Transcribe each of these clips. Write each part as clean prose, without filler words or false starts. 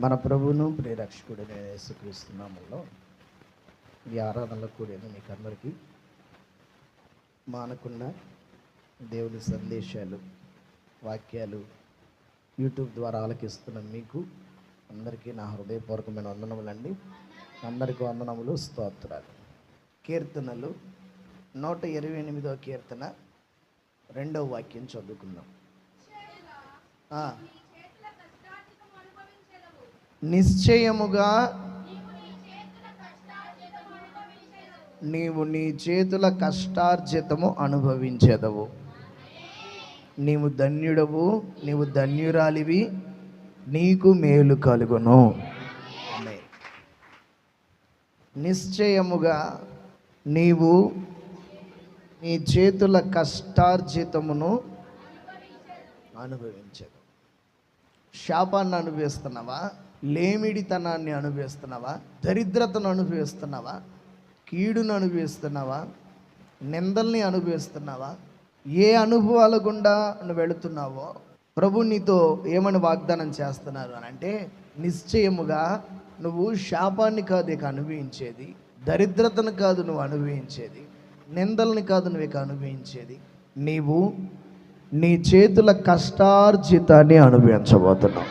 మన ప్రభువును ప్రియరక్షకుడైన యేసుక్రీస్తు నామములో ఈ ఆరాధనలో కూడిన మీకు అందరికీ మానకుండా దేవుని సందేశాలు వాక్యాలు యూట్యూబ్ ద్వారా ఆలకిస్తున్న మీకు అందరికీ నా హృదయపూర్వకమైన వందనములండి. అందరికీ వందనములు, స్తోత్రాలు. కీర్తనలు 128వ కీర్తన 2వ వాక్యం చదువుకుందాం. నిశ్చయముగా నీవు నీ చేతుల కష్టార్జితము అనుభవించెదవు. నీవు ధన్యుడవు, నీవు ధన్యురాలివి, నీకు మేలు కలుగును. నిశ్చయముగా నీవు నీ చేతుల కష్టార్జితమును అనుభవించదు. శాపాన్ని అనుభవిస్తున్నావా? లేమిడితనాన్ని అనుభవిస్తున్నావా? దరిద్రతను అనుభవిస్తున్నావా? కీడును అనుభవిస్తున్నావా? నిందల్ని అనుభవిస్తున్నావా? ఏ అనుభవాల గుండా నువ్వు వెళుతున్నావో ప్రభు నీతో ఏమని వాగ్దానం చేస్తున్నారు అని అంటే, నిశ్చయముగా నువ్వు శాపాన్ని కాదు ఇక అనుభవించేది, దరిద్రతను కాదు నువ్వు అనుభవించేది, నిందల్ని కాదు నువ్వు ఇక అనుభవించేది, నీవు నీ చేతుల కష్టార్జితాన్ని అనుభవించబోతున్నావు.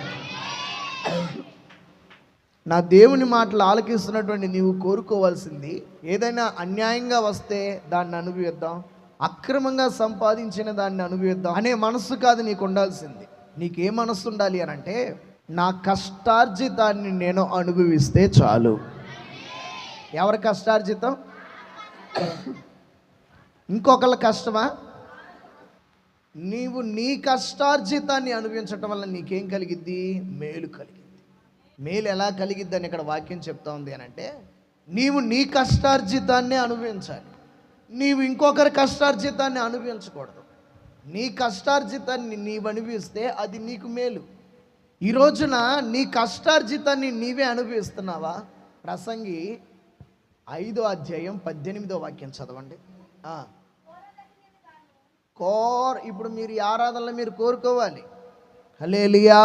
నా దేవుని మాటలు ఆలకిస్తున్నటువంటి నీవు కోరుకోవాల్సింది, ఏదైనా అన్యాయంగా వస్తే దాన్ని అనుభవిద్దాం, అక్రమంగా సంపాదించిన దాన్ని అనుభవిద్దాం అనే మనస్సు కాదు నీకు ఉండాల్సింది. నీకే మనస్సు ఉండాలి అని అంటే, నా కష్టార్జితాన్ని నేను అనుభవిస్తే చాలు. ఎవరి కష్టార్జితం? ఇంకొకళ్ళ కష్టమా? నీవు నీ కష్టార్జితాన్ని అనుభవించటం వల్ల నీకేం కలిగిద్ది? మేలు కలిగిద్ది. మేలు ఎలా కలిగిద్ది అని ఇక్కడ వాక్యం చెప్తా ఉంది అని అంటే, నీవు నీ కష్టార్జితాన్ని అనుభవించాలి. నీవు ఇంకొకరి కష్టార్జితాన్ని అనుభవించకూడదు. నీ కష్టార్జితాన్ని నీవు అనుభవిస్తే అది నీకు మేలు. ఈ రోజున నీ కష్టార్జితాన్ని నీవే అనుభవిస్తున్నావా? ప్రసంగి 5వ అధ్యాయం 18వ వాక్యం చదవండి. ఇప్పుడు మీరు ఈ ఆరాధనలో మీరు కోరుకోవాలి. హల్లెలూయా.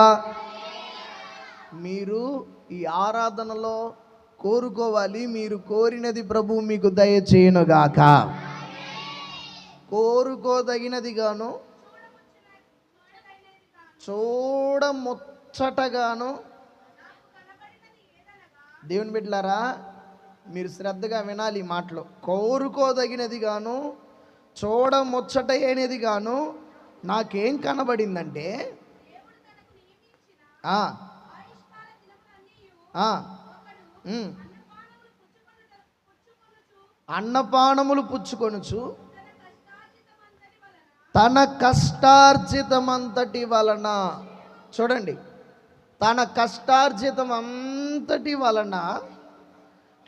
మీరు ఈ ఆరాధనలో కోరుకోవాలి, మీరు కోరినది ప్రభు మీకు దయచేయునుగాక. కోరుకోదగినది గాను, చూడముచ్చటగాను. దేవుని బిడ్డలారా, మీరు శ్రద్ధగా వినాలి ఈ మాటలు. కోరుకోదగినది గాను, చూడముచ్చట అయినది గాను నాకేం కనబడిందంటే, అన్నపానములు పుచ్చుకొనుచు తన కష్టార్జితమంతటి వలన, చూడండి, తన కష్టార్జితం అంతటి వలన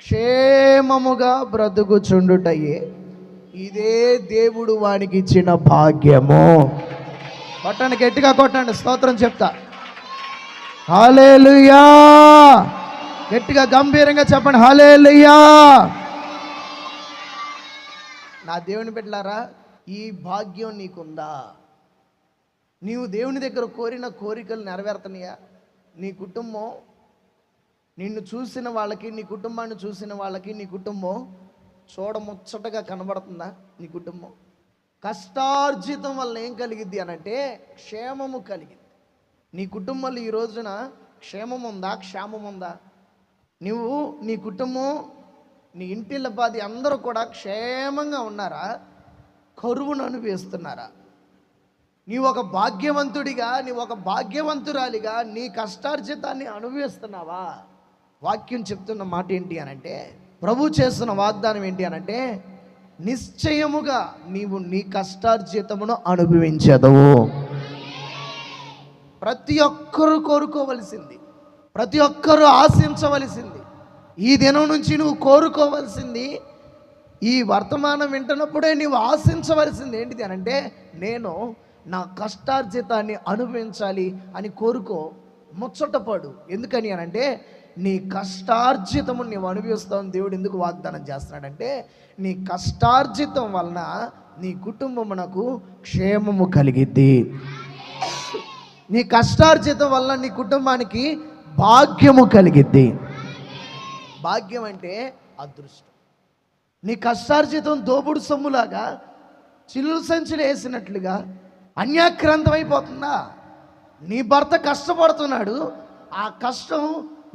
క్షేమముగా బ్రతుకుచుండుటయే ఇదే దేవుడు వానికి ఇచ్చిన భాగ్యము. కొట్టండి, గట్టిగా కొట్టండి, స్తోత్రం చెప్తా. హల్లెలూయా. గట్టిగా గంభీరంగా చెప్పండి, హల్లెలూయా. నా దేవుని బిడ్డలారా, ఈ భాగ్యం నీకుందా? నీవు దేవుని దగ్గర కోరిన కోరికలు నెరవేరుతున్నాయా? నీ కుటుంబం, నిన్ను చూసిన వాళ్ళకి, నీ కుటుంబాన్ని చూసిన వాళ్ళకి నీ కుటుంబం చూడముచ్చటగా కనబడుతుందా? నీ కుటుంబం కష్టార్జితం వల్ల ఏం కలిగిద్ది అనంటే, క్షేమము కలిగిద్ది. నీ కుటుంబంలో ఈ రోజున క్షేమం ఉందా? క్షేమం ఉందా? నువ్వు, నీ కుటుంబం, నీ ఇంటిల్లపాది అందరూ కూడా క్షేమంగా ఉన్నారా? కరువును అనుభవిస్తున్నారా? నీవు ఒక భాగ్యవంతుడిగా, నీవు ఒక భాగ్యవంతురాలిగా నీ కష్టార్జితాన్ని అనుభవిస్తున్నావా? వాక్యం చెప్తున్న మాట ఏంటి అనంటే, ప్రభు చేస్తున్న వాగ్దానం ఏంటి అనంటే, నిశ్చయముగా నీవు నీ కష్టార్జితమును అనుభవించదవు. ప్రతి ఒక్కరూ కోరుకోవలసింది, ప్రతి ఒక్కరూ ఆశించవలసింది, ఈ దినం నుంచి నువ్వు కోరుకోవలసింది, ఈ వర్తమానం వింటున్నప్పుడే నీవు ఆశించవలసింది ఏంటిది అనంటే, నేను నా కష్టార్జితాన్ని అనుభవించాలి అని కోరుకో, ముచ్చటపడు. ఎందుకని అనంటే, నీ కష్టార్జితము నీవు అనుభవిస్తావు. దేవుడు ఎందుకు వాగ్దానం చేస్తున్నాడంటే, నీ కష్టార్జితం వలన నీ కుటుంబమునకు క్షేమము కలిగిద్ది. నీ కష్టార్జితం వల్ల నీ కుటుంబానికి భాగ్యము కలిగిద్ది. భాగ్యం అంటే అదృష్టం. నీ కష్టార్జితం దోపుడు సొమ్ములాగా చిల్లు సంచులు వేసినట్లుగా అన్యాక్రాంతం అయిపోతుందా? నీ భర్త కష్టపడుతున్నాడు, ఆ కష్టం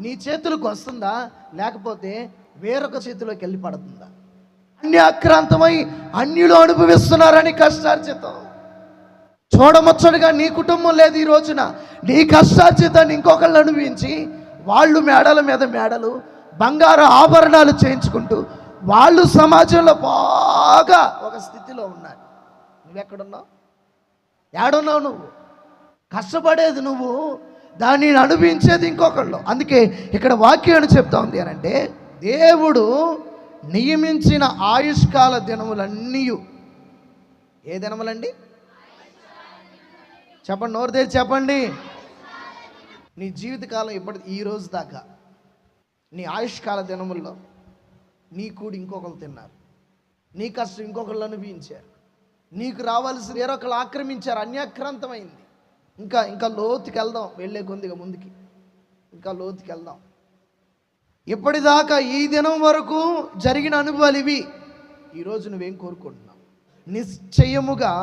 నీ చేతులకు వస్తుందా, లేకపోతే వేరొక చేతిలోకి వెళ్ళి పడుతుందా? అన్యాక్రాంతమై అన్యులు అనుభవిస్తున్నారని కష్టార్జితం. చూడముచ్చటగా నీ కుటుంబం లేదు ఈ రోజున. నీ కష్టార్జితాన్ని ఇంకొకళ్ళు అనుభవించి వాళ్ళు మేడల మీద మేడలు, బంగారు ఆభరణాలు చేయించుకుంటూ వాళ్ళు సమాజంలో బాగా ఒక స్థితిలో ఉన్నారు. నువ్వెక్కడున్నావు? ఏడున్నావు? నువ్వు కష్టపడేది నువ్వు, దాన్ని అనుభవించేది ఇంకొకళ్ళు. అందుకే ఇక్కడ వాక్యాన్ని చెప్తా ఉంది అని అంటే, దేవుడు నియమించిన ఆయుష్కాల దినములన్నీ ఏ దినములండి? చెప్పండి, నోరు తెరిచి చెప్పండి. నీ జీవితకాలం ఈ రోజు దాకా నీ ఆయుష్కాల దినముల్లో నీ కూడి ఇంకొకరు తిన్నారు, నీ కష్టం ఇంకొకళ్ళు అనుభవించారు, నీకు రావాల్సి వేరొకళ్ళు ఆక్రమించారు, అన్యాక్రాంతమైంది. ఇంకా లోతుకి వెళ్దాం, వెళ్ళే కొద్దిగా ముందుకి ఇంకా లోతుకి వెళ్దాం. ఇప్పటిదాకా ఈ దినం వరకు జరిగిన అనుభవాలు ఇవి. ఈరోజు నువ్వేం కోరుకుంటున్నావు? నిశ్చయముగా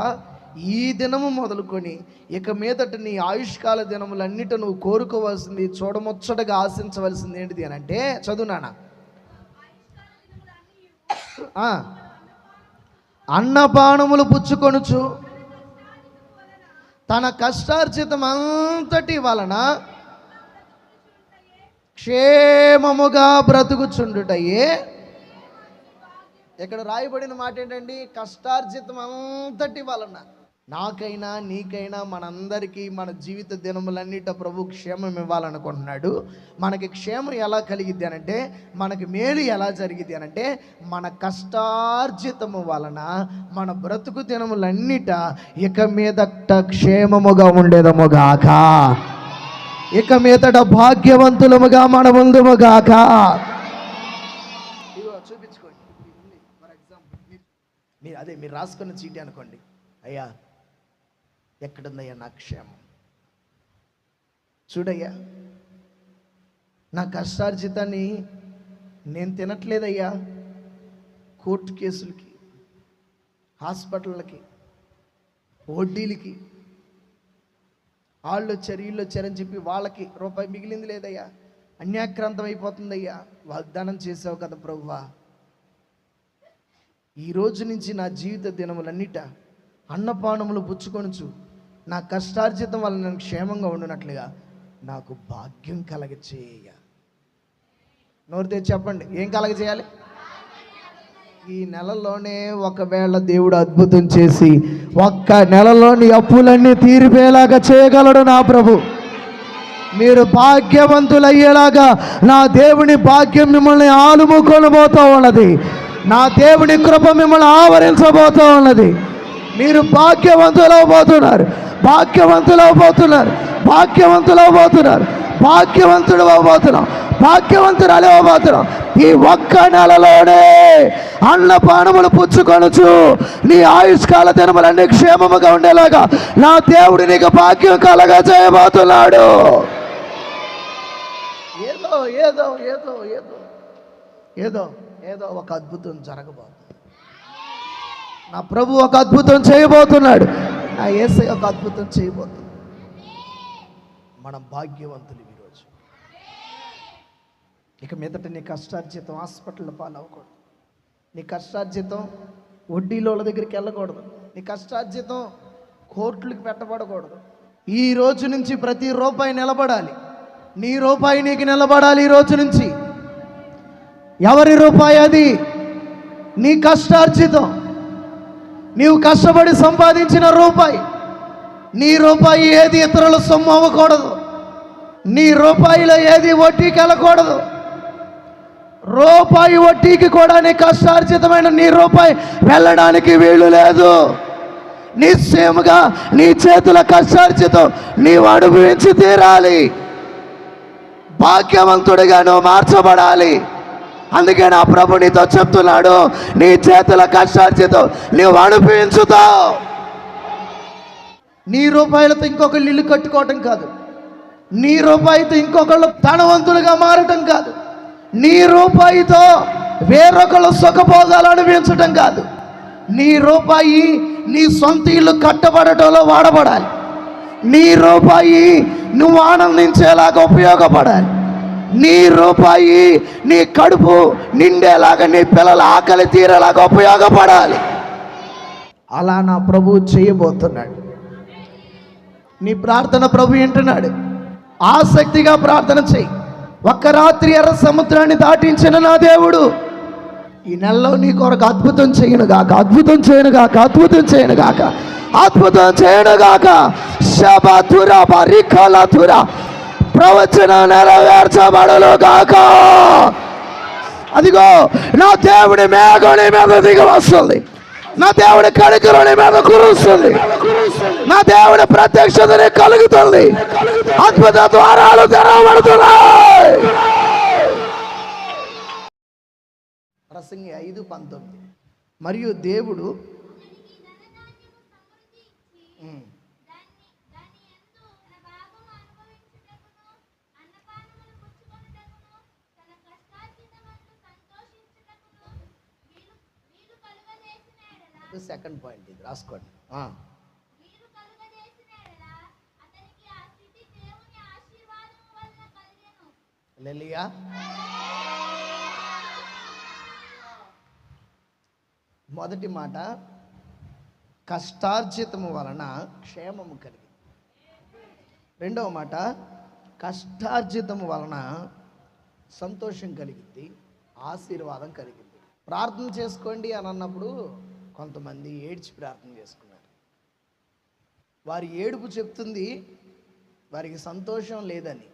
ఈ దినము మొదలుకొని ఇక మీదట నీ ఆయుష్కాల దినములన్నిటి నువ్వు కోరుకోవాల్సింది, చూడముచ్చటగా ఆశించవలసింది ఏంటిది అని అంటే, చదువునానా, అన్నపానములు పుచ్చుకొనుచు తన కష్టార్జితం అంతటి వలన క్షేమముగా బ్రతుకుచుండుటయే. ఇక్కడ రాయబడిన మాట ఏంటండి? కష్టార్జితం అంతటి వలన. నాకైనా నీకైనా మనందరికీ మన జీవిత దినములన్నిట ప్రభు క్షేమం ఇవ్వాలనుకుంటున్నాడు. మనకి క్షేమం ఎలా కలిగిద్ది అనంటే, మనకి మేలు ఎలా జరిగిద్ది అనంటే, మన కష్టార్జితము వలన మన బ్రతుకు దినములన్నిట ఇక మీదట క్షేమముగా ఉండేదముగాక, ఇక మీదట భాగ్యవంతులముగా మన ముందుముగాక. చూపించుకోండి. ఫర్ ఎగ్జాంపుల్ మీరు రాసుకున్న చీటీ అనుకోండి. అయ్యా, ఎక్కడుందయ్యా నా క్షేమం? చూడయ్యా, నా కష్టార్జితాన్ని నేను తినట్లేదయ్యా. కోర్టు కేసులకి, హాస్పిటళ్ళకి, వడ్డీలకి, వాళ్ళు వచ్చారు వీళ్ళు వచ్చారని చెప్పి వాళ్ళకి రూపాయి మిగిలింది లేదయ్యా. అన్యాక్రాంతం అయిపోతుందయ్యా. వాగ్దానం చేసావు కదా ప్రభువా, ఈ రోజు నుంచి నా జీవిత దినములన్నిట అన్నపానములు పుచ్చుకొనుచు నా కష్టార్జితం వల్ల నేను క్షేమంగా ఉండునట్లుగా నాకు భాగ్యం కలగచేయ. నోరు తెచ్చి చెప్పండి, ఏం కలగచేయాలి? ఈ నెలలోనే ఒకవేళ దేవుడు అద్భుతం చేసి ఒక్క నెలలోని అప్పులన్నీ తీరిపోయేలాగా చేయగలడు నా ప్రభు. మీరు భాగ్యవంతులయ్యేలాగా నా దేవుని భాగ్యం మిమ్మల్ని ఆలుముకొనబోతూ ఉన్నది. నా దేవుని కృప మిమ్మల్ని ఆవరించబోతూ ఉన్నది. మీరు భాగ్యవంతులవబోతున్నారు, భాగ్యవంతులవబోతున్నారు, భాగ్యవంతులవబోతున్నారు, భాగ్యవంతుడు అవబోతున్నాం, భాగ్యవంతురాలు అవబోతున్నాం. ఈ ఒక్క నెలలోనే అన్నపానములు పుచ్చుకొనుచు నీ ఆయుష్కాల దినములన్నీ క్షేమముగా ఉండేలాగా నా దేవుడు నీకు భాగ్యం కలగా చేయబోతున్నాడు. ఏదో ఏదో ఏదో ఏదో ఏదో ఏదో ఒక అద్భుతం జరగబోతుంది. నా ప్రభు ఒక అద్భుతం చేయబోతున్నాడు. నా యేసయ్య ఒక అద్భుతం చేయబోతున్నాడు. మనం భాగ్యవంతులు ఈరోజు. ఇక మీదట నీ కష్టార్జితం హాస్పిటల్లో పాలవ్వకూడదు. నీ కష్టార్జితం వడ్డీలోళ్ళ దగ్గరికి వెళ్ళకూడదు. నీ కష్టార్జితం కోర్టులకు పెట్టబడకూడదు. ఈ రోజు నుంచి ప్రతి రూపాయి నిలబడాలి. నీ రూపాయి నీకు నిలబడాలి. ఈ రోజు నుంచి ఎవరి రూపాయి అది? నీ కష్టార్జితం, నీవు కష్టపడి సంపాదించిన రూపాయి. నీ రూపాయి ఏది ఇతరుల సొమ్ము అవ్వకూడదు. నీ రూపాయిలో ఏది వడ్డీకి వెళ్ళకూడదు. రూపాయి వడ్డీకి కూడా నీ కష్టార్జితమైన నీ రూపాయి వెళ్ళడానికి వీలు లేదు. నిశ్చయముగా నీ చేతుల కష్టార్జితం నీవు అనుభవించి తీరాలి. భాగ్యవంతుడిగా నువ్వు మార్చబడాలి. అందుకే నా ప్రభు నీతో చెప్తున్నాడు, నీ చేతుల కష్టార్జితం నువ్వు అనుభవించుతావు. నీ రూపాయలతో ఇంకొక ఇల్లు కట్టుకోవటం కాదు, నీ రూపాయితో ఇంకొకళ్ళు ధనవంతులుగా మారటం కాదు, నీ రూపాయితో వేరొకళ్ళు సుఖభోగాలు అనుభవించటం కాదు. నీ రూపాయి నీ సొంత ఇల్లు కట్టబడటంలో వాడబడాలి. నీ రూపాయి నువ్వు ఆనందించేలాగా ఉపయోగపడాలి. నీ రూపాయి నీ కడుపు నిండేలాగా, నీ పిల్లల ఆకలి తీరేలాగా ఉపయోగపడాలి. అలా నా ప్రభువు చేయబోతున్నాడు. నీ ప్రార్థన ప్రభు వింటున్నాడు. ఆసక్తిగా ప్రార్థన చెయ్యి. ఒక్క రాత్రి ఎర్ర సముద్రాన్ని దాటించిన నా దేవుడు ఈ నెలలో నీ కొరకు అద్భుతం చేయనుగాక, అద్భుతం చేయనుగాక, అద్భుతం చేయనుగాక, అద్భుతం చేయనుగాక. శబతుర బరికలతుర ప్రవచన నెరవేర్చబడలు గాక. అదిగో నా దేవుడి మేఘని మీద దిగి వస్తుంది, నా దేవుడి కనికరుని మీద కురుస్తుంది, నా దేవుడి ప్రత్యక్షతని కలుగుతుంది, అద్భుత ద్వారాలు తెరవబడుతున్నాయి. ప్రసంగి 5:19. మరియు దేవుడు సెకండ్ పాయింట్ ఇది రాసుకోండి. హల్లెలూయా. మొదటి మాట, కష్టార్జితము వలన క్షేమము కలిగింది. రెండవ మాట, కష్టార్జితము వలన సంతోషం కలిగింది, ఆశీర్వాదం కలిగింది. ప్రార్థన చేసుకోండి అని అన్నప్పుడు కొంతమంది ఏడ్చి ప్రార్థన చేసుకున్నారు. వారి ఏడుపు చెప్తుంది వారికి సంతోషం లేదని.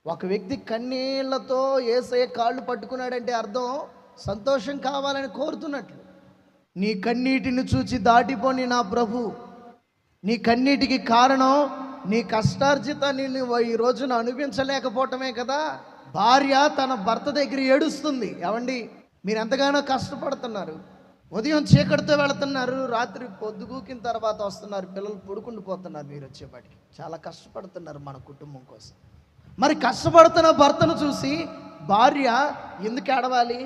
ఒక వ్యక్తి కన్నీళ్లతో యేసయ్య కాళ్ళు పట్టుకున్నాడంటే అర్థం సంతోషం కావాలని కోరుతున్నట్లు. నీ కన్నీటిని చూచి దాటిపోని నా ప్రభు, నీ కన్నీటికి కారణం నీ కష్టార్జితాన్ని నువ్వు ఈ రోజున అనుభవించలేకపోవటమే కదా. భార్య తన భర్త దగ్గర ఏడుస్తుంది. ఏమండి, మీరు ఎంతగానో కష్టపడుతున్నారు, ఉదయం చీకటితో వెళుతున్నారు, రాత్రి పొద్దుగూకిన తర్వాత వస్తున్నారు, పిల్లలు పడుకుంటూ పోతున్నారు, మీరు వచ్చేపాటికి చాలా కష్టపడుతున్నారు మన కుటుంబం కోసం. మరి కష్టపడుతున్న భర్తను చూసి భార్య ఎందుకు ఏడవాలి?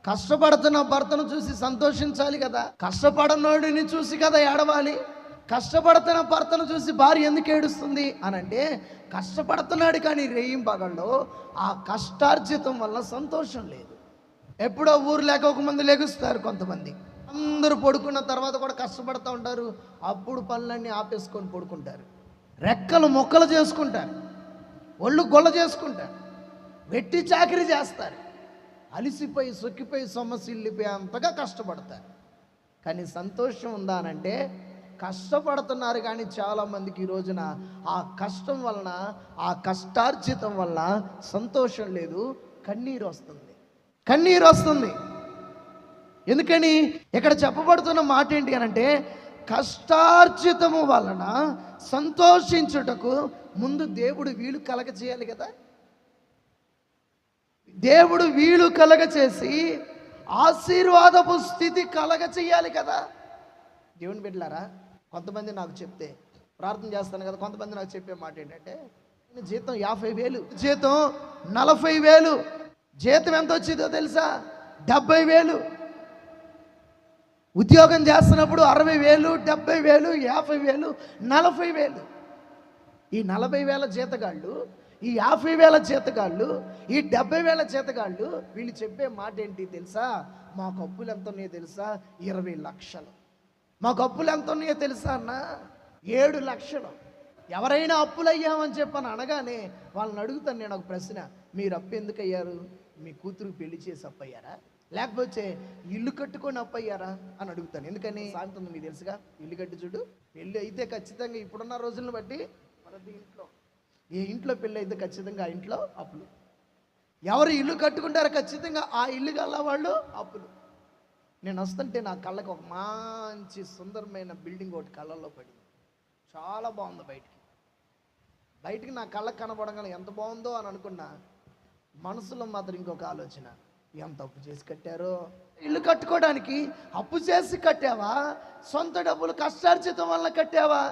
కష్టపడుతున్న భర్తను చూసి సంతోషించాలి కదా. కష్టపడనోడిని చూసి కదా ఏడవాలి. కష్టపడుతున్న భర్తను చూసి భార్య ఎందుకు ఏడుస్తుంది అని అంటే, కష్టపడుతున్నాడు కానీ రేయింబగల్లో ఆ కష్టార్జితం వల్ల సంతోషం లేదు. ఎప్పుడో ఊరు లేక ఒక మంది లెగుస్తారు, కొంతమంది అందరూ పడుకున్న తర్వాత కూడా కష్టపడుతూ ఉంటారు. అప్పుడు పనులన్నీ ఆపేసుకొని పడుకుంటారు, రెక్కలు మొక్కలు చేసుకుంటారు, ఒళ్ళు గొల్ల చేసుకుంటారు, వెట్టి చాకిరీ చేస్తారు, అలిసిపోయి సొక్కిపోయి సొమ్మసిల్లిపోయి అంతగా కష్టపడతారు. కానీ సంతోషం ఉందా అనంటే కష్టపడుతున్నారు కానీ చాలామందికి ఈ రోజున ఆ కష్టం వలన, ఆ కష్టార్జితం వలన సంతోషం లేదు, కన్నీరు వస్తుంది, కన్నీరు వస్తుంది. ఎందుకని ఇక్కడ చెప్పబడుతున్న మాట ఏంటి అనంటే, కష్టార్జితము వలన సంతోషించుటకు ముందు దేవుడు వీలు కలగ చేయాలి కదా. దేవుడు వీలు కలగ చేసి ఆశీర్వాదపు స్థితి కలగ చేయాలి కదా. దేవుని బిడ్డలారా, కొంతమంది నాకు చెప్తే ప్రార్థన చేస్తాను కదా, కొంతమంది నాకు చెప్పే మాట ఏంటంటే, జీతం 50,000, జీతం 40,000, జీతం ఎంత వచ్చిందో తెలుసా? 70,000. ఉద్యోగం చేస్తున్నప్పుడు 60,000, 70,000, 50,000, 40,000. ఈ 40,000 జీతగాళ్ళు, ఈ 50,000 జీతగాళ్ళు, ఈ 70,000 జీతగాళ్ళు వీళ్ళు చెప్పే మాట ఏంటి తెలుసా? మాకు అప్పులు ఎంత ఉన్నాయో తెలుసా? 20 లక్షలు. మాకు అప్పులు ఎంత ఉన్నాయో తెలుసా అన్న? 7 లక్షలు. ఎవరైనా అప్పులు అయ్యామని చెప్పని అనగానే వాళ్ళని అడుగుతాను నేను ఒక ప్రశ్న, మీరు అప్పు ఎందుకు అయ్యారు? మీ కూతురుకి పెళ్లి చేసి అప్పు అయ్యారా, లేకపోతే ఇల్లు కట్టుకొని అప్పు అయ్యారా అని అడుగుతాను. ఎందుకని? సాయంత్రం మీకు తెలుసుగా, ఇల్లు కట్టి చూడు, పెళ్ళి అయితే ఖచ్చితంగా ఇప్పుడున్న రోజులను బట్టి మనది ఇంట్లో, ఏ ఇంట్లో పెళ్ళి అయితే ఖచ్చితంగా ఆ ఇంట్లో అప్పులు. ఎవరు ఇల్లు కట్టుకుంటారో ఖచ్చితంగా ఆ ఇల్లు గల్ల వాళ్ళు అప్పులు. నేను వస్తుంటే నా కళ్ళకి ఒక మంచి సుందరమైన బిల్డింగ్ ఒకటి కళ్ళల్లో పడింది, చాలా బాగుంది. బయటికి నా కళ్ళకి కనపడగానే ఎంత బాగుందో అని అనుకున్నా, మనసులో మాత్రం ఇంకొక ఆలోచన, ఎంత అప్పు చేసి కట్టారో. ఇల్లు కట్టుకోవడానికి అప్పు చేసి కట్టావా, సొంత డబ్బులు కష్టార్జితం వల్ల కట్టావా?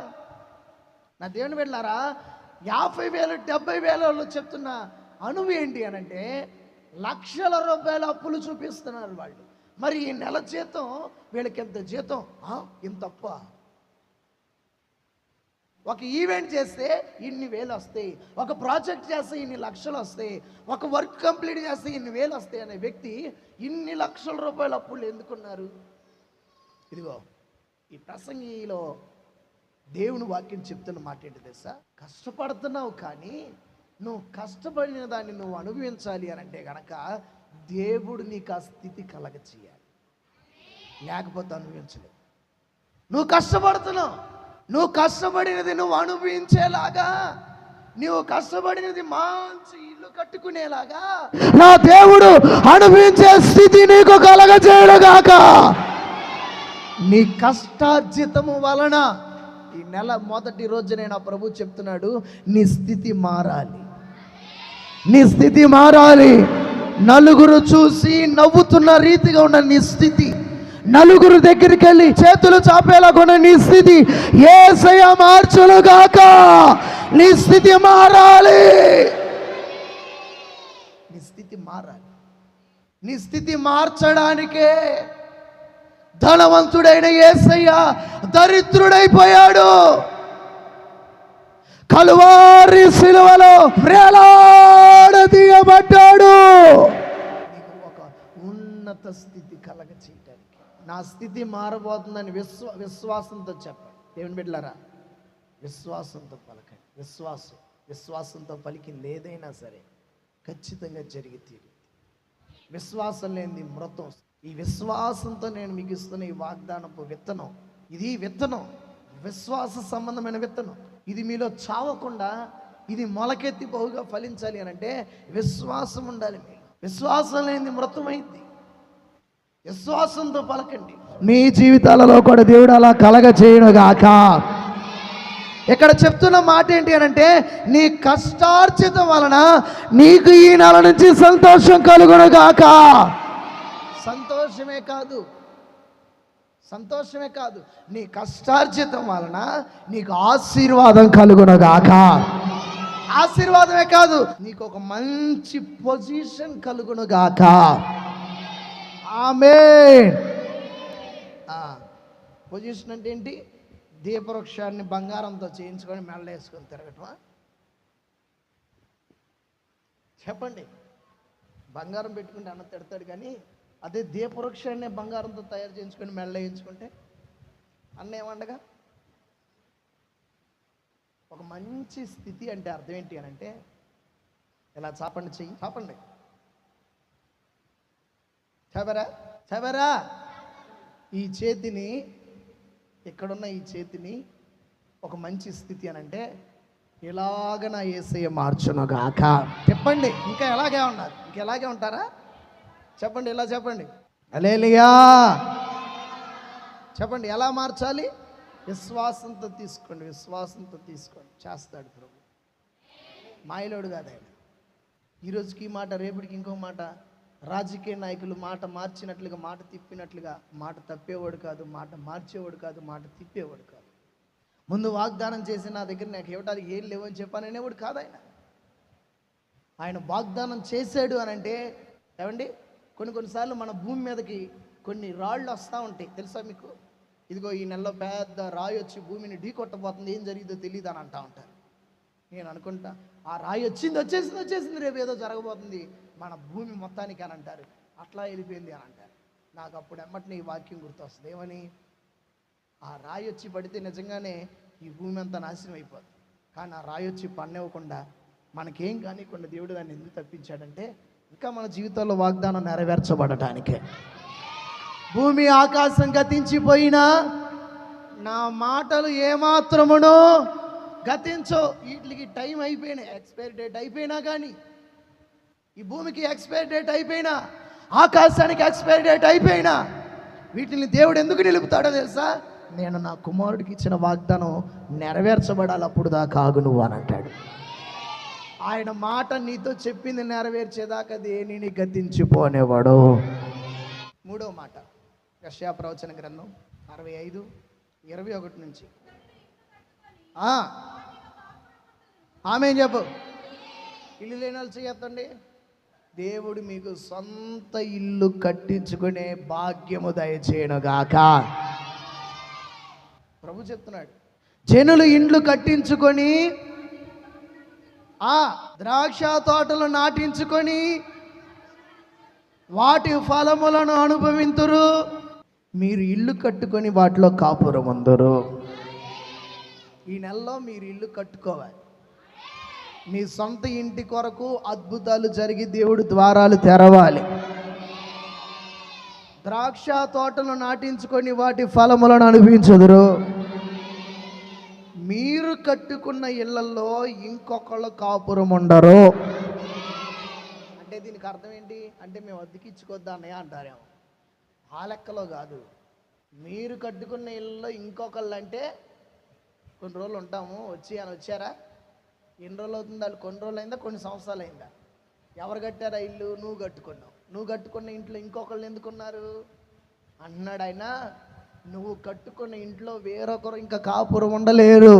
నా దేవుని బిడ్డలారా, 50,000 70,000 చెప్తున్న అనువు ఏంటి అనంటే లక్షల రూపాయల అప్పులు చూపిస్తున్నారు వాళ్ళు. మరి ఈ నెల జీతం వీళ్ళకి ఎంత జీతం? ఇంతప్ప. ఒక ఈవెంట్ చేస్తే ఇన్ని వేలు వస్తాయి, ఒక ప్రాజెక్ట్ చేస్తే ఇన్ని లక్షలు వస్తాయి, ఒక వర్క్ కంప్లీట్ చేస్తే ఇన్ని వేలు వస్తాయి అనే వ్యక్తి ఇన్ని లక్షల రూపాయల అప్పులు ఎందుకున్నారు? ఇదిగో ఈ ప్రసంగిలో దేవుని వాక్యం చెప్తున్న మాట ఏంటి తెలుసా? కష్టపడుతున్నావు, కానీ నువ్వు కష్టపడిన దాన్ని నువ్వు అనుభవించాలి అని అంటే గనక దేవుడు నీకు ఆ స్థితి కలగ చేయాలి, లేకపోతే అనుభవించలేవు. నువ్వు కష్టపడుతున్నావు, నువ్వు కష్టపడినది నువ్వు అనుభవించేలాగా, నువ్వు కష్టపడినది మంచి ఇల్లు కట్టుకునేలాగా నా దేవుడు అనుభవించే స్థితి నీకు కలగజేయుగాక. నీ కష్టార్జితము వలన ఈ నెల మొదటి రోజునే నా ప్రభు చెప్తున్నాడు, నీ స్థితి మారాలి, నీ స్థితి మారాలి. నలుగురు చూసి నవ్వుతున్న రీతిగా ఉన్న నీ స్థితి, నలుగురు దగ్గరికి వెళ్ళి చేతులు చాపేలాగా నీ స్థితి యేసయ్య మార్చునుగాక. నీ స్థితి మారాలి, నీ స్థితి మారాలి. నీ స్థితి మార్చడానికే ధనవంతుడైన యేసయ్య దరిద్రుడైపోయాడు. కలువారి సిలువలో వేలాడదీయబడ్డాడు. ఒక ఉన్నత స్థితి కలగ చేయడానికి నా స్థితి మారబోతుందని విశ్వాసంతో చెప్పండి. దేవుని బిడ్డలారా, విశ్వాసంతో పలకండి. విశ్వాసంతో పలికింది ఏదైనా సరే ఖచ్చితంగా జరిగి తీరు. విశ్వాసం లేనిది మృతం. ఈ విశ్వాసంతో నేను మీకు ఇస్తున్న ఈ వాగ్దానపు విత్తనం, ఇది విత్తనం, విశ్వాస సంబంధమైన విత్తనం. ఇది మీలో చావకుండా ఇది మొలకెత్తి బహుగా ఫలించాలి అని అంటే విశ్వాసం ఉండాలి. మీరు విశ్వాసం లేనిది మృతమైంది. విశ్వాసంతో పలకండి. మీ జీవితాలలో కూడా దేవుడు అలా కలగ చేయనుగాక. ఇక్కడ చెప్తున్న మాట ఏంటి అని అంటే నీ కష్టార్జితం వలన నీకు ఈ నెల నుంచి సంతోషం కలుగునుగాక. సంతోషమే కాదు, నీ కష్టార్జితం వలన నీకు ఆశీర్వాదం కలుగునుగాక. ఆశీర్వాదమే కాదు, నీకు ఒక మంచి పొజిషన్ కలుగునుగాక. ఆమేన్. పొజిషన్ అంటే ఏంటి? దీపవృక్షాన్ని బంగారంతో చేయించుకొని మెడలో వేసుకొని తిరగటమా? చెప్పండి. బంగారం పెట్టుకుంటే అన్న తిడతాడు, కానీ అదే దీపవృక్షాన్ని బంగారంతో తయారు చేయించుకొని మెడలో వేయించుకుంటే అన్న ఏమండగా? ఒక మంచి స్థితి అంటే అర్థం ఏంటి అని అంటే ఇలా చాపండి, చెయ్యి చాపండి, చబరా ఈ చేతిని, ఇక్కడున్న ఈ చేతిని ఒక మంచి స్థితి అని అంటే ఇలాగ నా యేసయ్య మార్చునుగాక. చెప్పండి. ఇంకా ఎలాగే ఉన్నారు? ఇంకా ఎలాగే ఉంటారా? చెప్పండి, ఇలా చెప్పండి. హల్లెలూయా. చెప్పండి, ఎలా మార్చాలి? విశ్వాసంతో తీసుకోండి, విశ్వాసంతో తీసుకోండి. చేస్తాడు ప్రభు. మాయలోడు కాదు ఆయన. ఈరోజుకి ఈ మాట, రేపటికి ఇంకో మాట. రాజకీయ నాయకులు మాట మార్చినట్లుగా, మాట తిప్పినట్లుగా, మాట తప్పేవాడు కాదు, మాట మార్చేవాడు కాదు, మాట తిప్పేవాడు కాదు. ముందు వాగ్దానం చేసి నా దగ్గర నాకు ఇవ్వడానికి ఏం లేవని చెప్పాననేవాడు కాదు ఆయన. ఆయన వాగ్దానం చేశాడు అని అంటే ఏమండి, కొన్నిసార్లు మన భూమి మీదకి కొన్ని రాళ్ళు వస్తూ ఉంటాయి, తెలుసా మీకు? ఇదిగో ఈ నెలలో పెద్ద రాయి వచ్చి భూమిని ఢీ కొట్టబోతుంది, ఏం జరిగిందో తెలియదు అని అంటూ ఉంటారు. నేను అనుకుంటా, ఆ రాయి వచ్చేసింది, రేపు ఏదో జరగబోతుంది మన భూమి మొత్తానికి అని అంటారు. అట్లా వెళ్ళిపోయింది అని అంటారు. నాకు అప్పుడు ఎమ్మటిని ఈ వాక్యం గుర్తొస్తుంది. ఏమని? ఆ రాయి వచ్చి పడితే నిజంగానే ఈ భూమి అంతా నాశనం అయిపోతుంది. కానీ ఆ రాయి వచ్చి పన్నివ్వకుండా, మనకేం కానివ్వకుండా దేవుడు దాన్ని ఎందుకు తప్పించాడంటే ఇంకా మన జీవితంలో వాగ్దానం నెరవేర్చబడటానికే. భూమి ఆకాశం గతించిపోయినా నా మాటలు ఏమాత్రమునో గతించో. వీటికి టైం అయిపోయినా, ఎక్స్పైరీ డేట్ అయిపోయినా, కానీ ఈ భూమికి ఎక్స్పైరీ డేట్ అయిపోయినా, ఆకాశానికి ఎక్స్పైరీ డేట్ అయిపోయినా, వీటిని దేవుడు ఎందుకు నిలుపుతాడో తెలుసా? నేను నా కుమారుడికి ఇచ్చిన వాగ్దానం నెరవేర్చబడాలి, అప్పుడు దాకా ఆగు నువ్వు అని అంటాడు. ఆయన మాట నీతో చెప్పింది నెరవేర్చేదాకా దేనిని గతించిపోనేవాడు. మూడవ మాట, యెషయా ప్రవచన గ్రంథం 65:21 నుంచి. ఆమె చెప్పు. ఇల్లు లేని వాళ్ళు చేయొద్దండి. దేవుడు మీకు సొంత ఇల్లు కట్టించుకునే భాగ్యము దయచేయనుగాక. ప్రభు చెప్తున్నాడు, జనులు ఇండ్లు కట్టించుకొని ఆ ద్రాక్ష తోటలు నాటించుకొని వాటి ఫలములను అనుభవింతురు. మీరు ఇల్లు కట్టుకొని వాటిలో కాపురం ఉందరు. ఈ నెలలో మీరు ఇల్లు కట్టుకోవాలి. మీ సొంత ఇంటి కొరకు అద్భుతాలు జరిగి దేవుడు ద్వారాలు తెరవాలి. ద్రాక్ష తోటలు నాటించుకొని వాటి ఫలములను అనుభవించుదురు. మీరు కట్టుకున్న ఇళ్లలో ఇంకొకళ్ళు కాపురం ఉండరు. అంటే దీనికి అర్థం ఏంటి అంటే మేము అద్దెకిచ్చుకోద్దా అన్నయ్య అంటారేమో. ఆ లెక్కలో కాదు. మీరు కట్టుకున్న ఇళ్ళలో ఇంకొకళ్ళు అంటే కొన్ని రోజులు ఉంటాము. వచ్చారా? ఎన్ని రోజులు అవుతుంది? వాళ్ళు కొన్ని రోజులు అయిందా, కొన్ని సంవత్సరాలు అయిందా? ఎవరు కట్టారా ఇల్లు? నువ్వు కట్టుకున్నావు. నువ్వు కట్టుకున్న ఇంట్లో ఇంకొకళ్ళు ఎందుకున్నారు అన్నాడు ఆయన. నువ్వు కట్టుకున్న ఇంట్లో వేరొకరు ఇంకా కాపురం ఉండలేరు.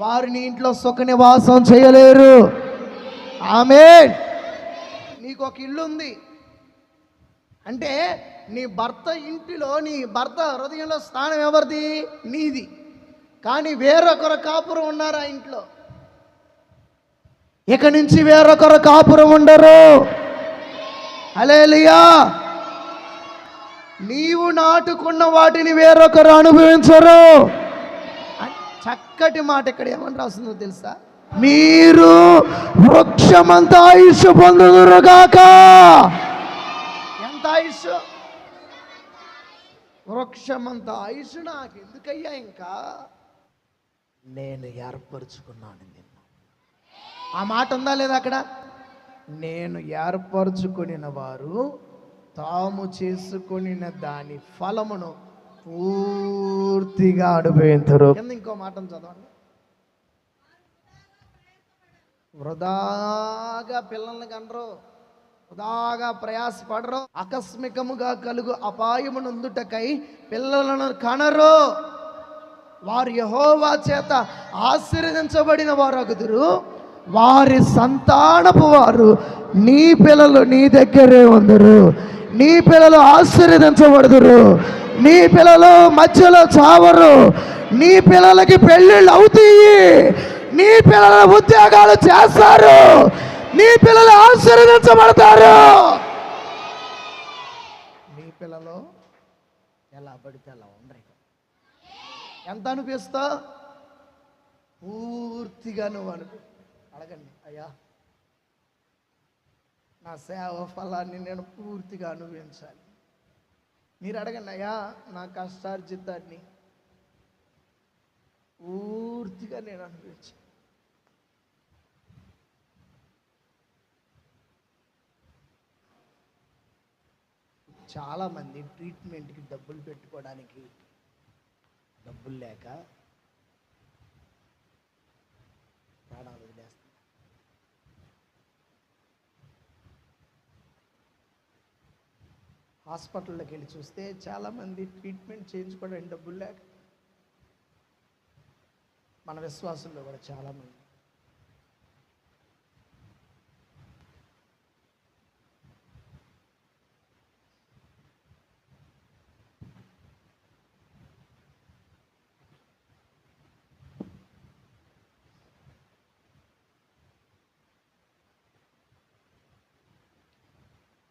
వారు నీ ఇంట్లో సుఖ నివాసం చేయలేరు. ఆమేన్. నీకు ఒక ఇల్లు ఉంది అంటే నీ భర్త ఇంటిలో, నీ భర్త హృదయంలో స్థానం ఎవరిది? నీది. కానీ వేరొకరు కాపురం ఉన్నారు ఆ ఇంట్లో. ఇక నుంచి వేరొకరు కాపురం ఉండరు. హల్లెలూయా. నీవు నాటుకున్న వాటిని వేరొకరు అనుభవించరు. చక్కటి మాట ఇక్కడ ఏమని రాస్తుందో తెలుసా? మీరు వృక్షమంత ఆయుష్ పొందుదురుగాక. ఎంత ఆయుష్? వృక్షమంత ఆయుష్ నాకు ఎందుకయ్యా? ఇంకా నేను ఏర్పరచుకున్నాను నిన్ను. ఆ మాట ఉందా లేదా అక్కడ? నేను ఏర్పరచుకునిన వారు తాము చేసుకునిన దాని ఫలమును పూర్తిగా అనుభవించరు. కింద ఇంకో మాటను చదవండి. వృధాగా పిల్లల్ని కనరు, వృధాగా ప్రయాసపడరు, ఆకస్మికముగా కలుగు అపాయము నందుటకై పిల్లలను కనరు. వారు యెహోవా చేత ఆశీర్వదించబడిన వారు అగుదురు. వారి సంతానపు వారు నీ పిల్లలు నీ దగ్గరే ఉందరు. నీ పిల్లలు ఆశీర్వదించబడుదురు. నీ పిల్లలు మధ్యలో చావరు. నీ పిల్లలకి పెళ్ళిళ్ళు అవుతాయి. నీ పిల్లల ఉద్యోగాలు చేస్తారు. నీ పిల్లలు ఆశీర్వదించబడతారు. నీ పిల్లలు ఎలా పడితే అలా ఉండరు. ఎంత అనిపిస్తా? పూర్తిగా నువ్వు అడగండి, అయ్యా నా సేవ ఫలాన్ని నేను పూర్తిగా అనుభవించాలి. మీరు అడగండి, అయ్యా నా కష్టార్జితాన్ని పూర్తిగా నేను అనుభవించాలి. చాలామంది ట్రీట్మెంట్కి డబ్బులు పెట్టుకోవడానికి డబ్బులు లేక ప్రాణాలు వదిలేస్తారు. హాస్పిటల్లోకి వెళ్ళి చూస్తే చాలామంది ట్రీట్మెంట్ చేయించుకోవడానికి డబ్బులు లేక, మన విశ్వాసుల్లో కూడా చాలామంది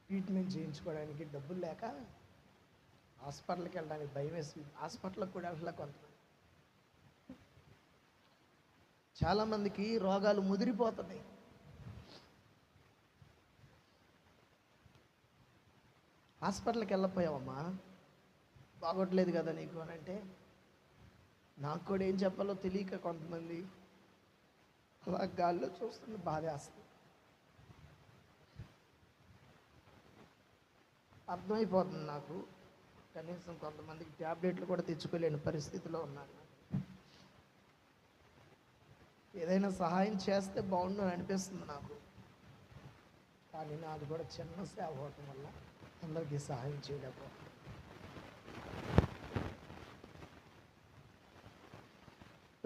ట్రీట్మెంట్ చేయించుకోవడానికి డబ్బులు లేక హాస్పిటల్కి వెళ్ళడానికి భయం వేస్తుంది. హాస్పిటల్కి కూడా వెళ్ళా కొంతమంది. చాలామందికి రోగాలు ముదిరిపోతున్నాయి. హాస్పిటల్కి వెళ్ళకపోయావమ్మా, బాగోట్లేదు కదా నీకు అని అంటే నాకు కూడా ఏం చెప్పాలో తెలియక కొంతమంది అలా గాల్లో చూస్తుంటే బాధేస్తుంది. అర్థమైపోతుంది నాకు. కనీసం కొంతమందికి ట్యాబ్లెట్లు కూడా తెచ్చుకోలేని పరిస్థితిలో ఉన్నాను. ఏదైనా సహాయం చేస్తే బాగుండు అని అనిపిస్తుంది నాకు. కానీ నాది కూడా చిన్న సేవ అవటం వల్ల అందరికీ సహాయం చేయలేకపోతున్నాను.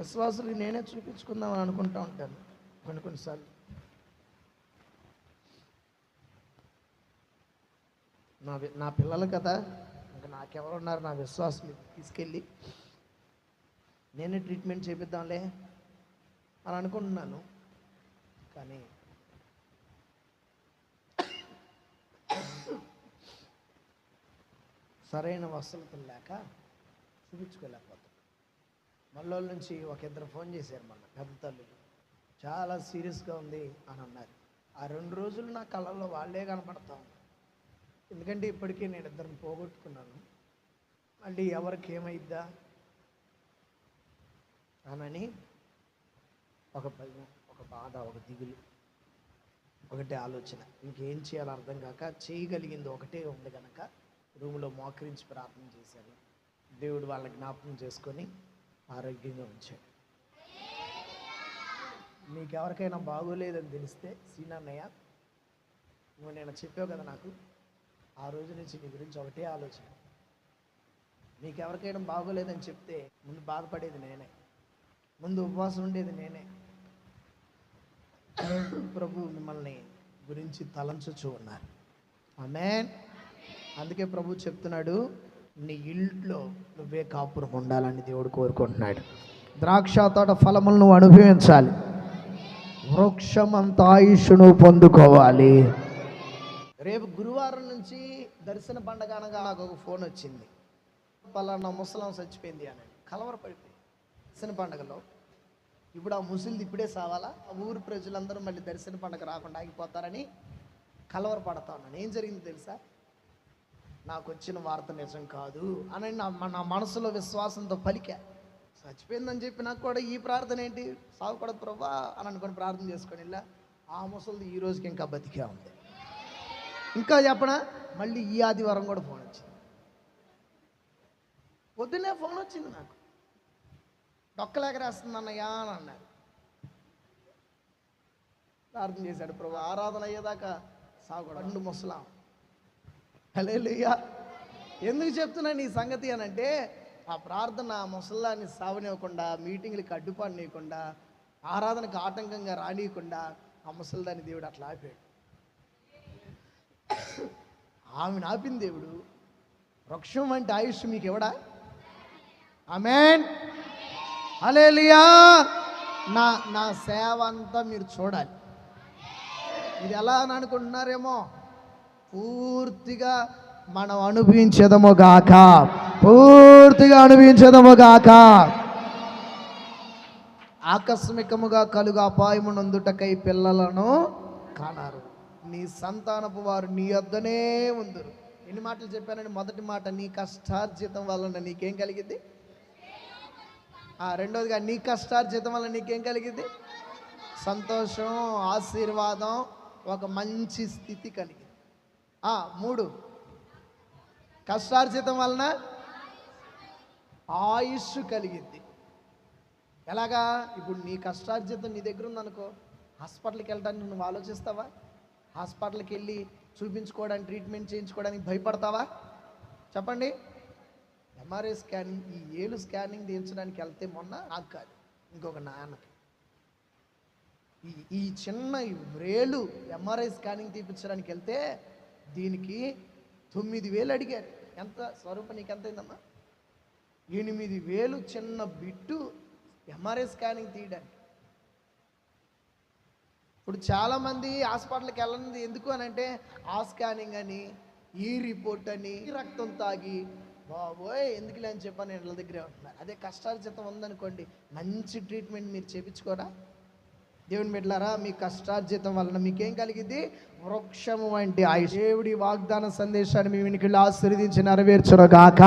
విశ్వాసులకి నేనే చూపించుకుందామని అనుకుంటూ ఉంటాను కొన్నిసార్లు. నా పిల్లలు కదా, ఇంకా నాకెవరున్నారు, నా విశ్వాసులు తీసుకెళ్ళి నేనే ట్రీట్మెంట్ చేపిద్దాంలే అని అనుకుంటున్నాను. కానీ సరైన వసతులు లేక చూపించుకోలేకపోతాం. మళ్ళోళ్ళ నుంచి ఒక ఇద్దరు ఫోన్ చేశారు, మొన్న పెద్ద తల్లులు, చాలా సీరియస్గా ఉంది అని అన్నారు. ఆ 2 రోజులు నా కళ్ళల్లో వాళ్ళే కనపడతా ఉన్నారు. ఎందుకంటే ఇప్పటికే నేను ఇద్దరిని పోగొట్టుకున్నాను. మళ్ళీ ఎవరికి ఏమైద్దా అని ఒక భయం, ఒక బాధ, ఒక దిగులు, ఒకటే ఆలోచన. ఇంకేం చేయాలో అర్థం కాక చేయగలిగింది ఒకటే ఉంది కనుక రూమ్లో మోకరించి ప్రార్థన చేశాను. దేవుడు వాళ్ళని జ్ఞాపకం చేసుకొని ఆరోగ్యంగా ఉంచాడు. మీకెవరికైనా బాగోలేదని తెలిస్తే, సీనన్నయ్య నువ్వు నేను చెప్పావు కదా, నాకు ఆ రోజు నుంచి నీ గురించి ఒకటే ఆలోచన. మీకెవరికైనా బాగోలేదని చెప్తే ముందు బాధపడేది నేనే, ముందు ఉపవాసం ఉండేది నేనే. ప్రభు మిమ్మల్ని గురించి తలంచుచూ ఉన్నారు. ఆమేన్. అందుకే ప్రభు చెప్తున్నాడు, నీ ఇంట్లో నువ్వే కాపురం ఉండాలని దేవుడు కోరుకుంటున్నాడు. ద్రాక్ష తోట ఫలములు నువ్వు అనుభవించాలి. వృక్షమంత ఆయుష్ను పొందుకోవాలి. రేపు గురువారం నుంచి దర్శన పండగ అనగా నాకు ఒక ఫోన్ వచ్చింది, పలానా ముసలం చచ్చిపోయింది అని. కలవరపడిపోయింది. దర్శన పండగలో ఇప్పుడు ఆ ముసలిది ఇప్పుడే సావాలా, ఆ ఊరు ప్రజలందరూ మళ్ళీ దర్శన పండగ రాకుండా ఆగిపోతారని కలవరపడతా ఉన్నాను. ఏం జరిగింది తెలుసా? నాకు వచ్చిన వార్త నిజం కాదు అని నా మనసులో విశ్వాసంతో పలికా. చచ్చిపోయిందని చెప్పి నాకు కూడా ఈ ప్రార్థన ఏంటి, సాగుకూడదు ప్రభా అని అనుకొని ప్రార్థన చేసుకొని ఇలా ఆ ముసలిది ఈ రోజుకి ఇంకా బతికే ఉంది. ఇంకా చెప్పనా, మళ్ళీ ఈ ఆదివారం కూడా ఫోన్ వచ్చింది. పొద్దున్నే ఫోన్ వచ్చింది నాకు, డొక్కలేకరేస్తుంది అన్నయ్య అని అన్నారు. ప్రార్థన చేశాడు ప్రభు, ఆరాధన అయ్యేదాకా సాగుకూడదు 2 ముసలాం. హల్లెలూయా. ఎందుకు చెప్తున్నాను ఈ సంగతి అనంటే, ఆ ప్రార్థన ముసలాన్ని సావనివ్వకుండా, మీటింగ్లకి అడ్డుపడనీయకుండా, ఆరాధనకు ఆటంకంగా రానియకుండా ఆ ముసలిదాన్ని దేవుడు అట్లా ఆపాడు. ఆమెను ఆపిన దేవుడు వృక్షం వంటి ఆయుష్ మీకు ఇవ్వడా? ఆమేన్. హల్లెలూయా. నా సేవ అంతా మీరు చూడాలి. ఇది ఎలా అని అనుకుంటున్నారేమో, పూర్తిగా మనం అనుభవించేదము గాక, పూర్తిగా అనుభవించేదము గాక. ఆకస్మికముగా కలుగు అపాయము నందుటకై పిల్లలను కానారు, నీ సంతానపు వారు నీ వద్దనే ఉందరు. ఎన్ని మాటలు చెప్పానండి? మొదటి మాట, నీ కష్టార్జితం వలన నీకేం కలిగింది? రెండోదిగా, నీ కష్టార్జితం వలన నీకేం కలిగింది? సంతోషం, ఆశీర్వాదం, ఒక మంచి స్థితి కలిగింది. 3, కష్టార్జితం వలన ఆయుష్ కలిగింది. ఎలాగా? ఇప్పుడు నీ కష్టార్జితం నీ దగ్గర ఉందనుకో, హాస్పిటల్కి వెళ్ళడానికి నువ్వు ఆలోచిస్తావా? హాస్పిటల్కి వెళ్ళి చూపించుకోవడానికి, ట్రీట్మెంట్ చేయించుకోవడానికి భయపడతావా? చెప్పండి. ఎంఆర్ఐ స్కానింగ్, ఈ ఏలు స్కానింగ్ తీయించడానికి వెళ్తే మొన్న నాకు కాదు, ఇంకొక నాన్నకి ఈ చిన్న వ్రేలు ఎంఆర్ఐ స్కానింగ్ తీపించడానికి వెళ్తే దీనికి 9,000 అడిగారు. ఎంత స్వరూప, నీకు ఎంత అయిందమ్మా? 8,000 చిన్న బిట్టు ఎంఆర్ఐ స్కానింగ్ తీయడానికి. ఇప్పుడు చాలామంది హాస్పిటల్కి వెళ్ళినది ఎందుకు అని అంటే, ఆ స్కానింగ్ అని, ఈ రిపోర్ట్ అని, రక్తం తాగి బాబోయ్ ఎందుకులే అని చెప్పని ఇళ్ళ దగ్గరే ఉంటున్నారు. అదే కష్టార్జితం ఉందనుకోండి, మంచి ట్రీట్మెంట్ మీరు చేయించుకోరా? దేవుని బిడ్డలారా, మీ కష్టార్జితం వలన మీకేం కలిగింది? వృక్షము వంటి ఆయుష్. దేవుడి వాగ్దాన సందేశాన్ని మీ వెనుకలు ఆశీర్వదించి నెరవేర్చును గాక.